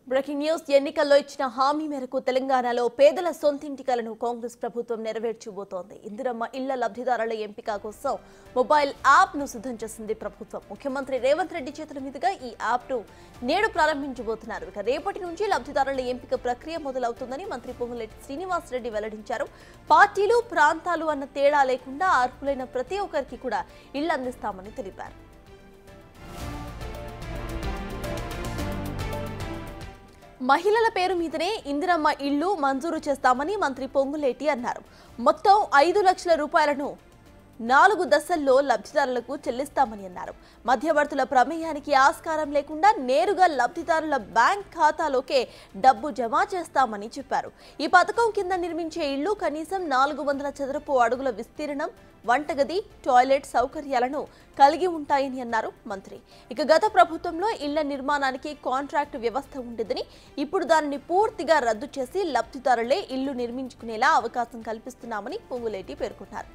Breaking news ఎన్నికల్లో ఇచ్చిన హామీ మేరకు తెలంగాణలో పేదల సొంతింటి కలను కాంగ్రెస్ ప్రభుత్వం నెరవేర్చబోతోంది. ఇందిరమ్మ ఇళ్ల లబ్ధిదారుల ఎంపిక కోసం మొబైల్ యాప్ ను సిద్ధం చేసింది ప్రభుత్వం. ముఖ్యమంత్రి రేవంత్ రెడ్డి చేతుల మీదుగా ఈ యాప్ ను నేడు ప్రారంభించబోతున్నారు. ఇక రేపటి నుంచి లబ్ధిదారుల ఎంపిక ప్రక్రియ మొదలవుతుందని మంత్రి పొంగులేటి శ్రీనివాస్ రెడ్డి వెల్లడించారు. పార్టీలు, ప్రాంతాలు అన్న తేడా లేకుండా అర్హులైన ప్రతి ఒక్కరికి కూడా ఇళ్లు అందిస్తామని తెలిపారు. మహిళల పేరు మీదనే ఇందిరమ్మ ఇళ్లు మంజూరు చేస్తామని మంత్రి పొంగులేటి అన్నారు. మొత్తం 5 లక్షల రూపాయలను 4 దశల్లో లబ్ధిదారులకు చెల్లిస్తామని అన్నారు. మధ్యవర్తుల ప్రమేయానికి ఆస్కారం లేకుండా నేరుగా లబ్ధిదారుల బ్యాంక్ ఖాతాలోకే డబ్బు జమ చేస్తామని చెప్పారు. ఈ పథకం కింద నిర్మించే ఇళ్లు కనీసం 400 చదరపు అడుగుల విస్తీర్ణం, వంటగది, టాయిలెట్ సౌకర్యాలను కలిగి ఉంటాయని అన్నారు మంత్రి. ఇక గత ప్రభుత్వంలో ఇళ్ల నిర్మాణానికి కాంట్రాక్ట్ వ్యవస్థ ఉండేదని, ఇప్పుడు దానిని పూర్తిగా రద్దు చేసి లబ్ధిదారులే ఇళ్లు నిర్మించుకునేలా అవకాశం కల్పిస్తున్నామని పొంగులేటి పేర్కొన్నారు.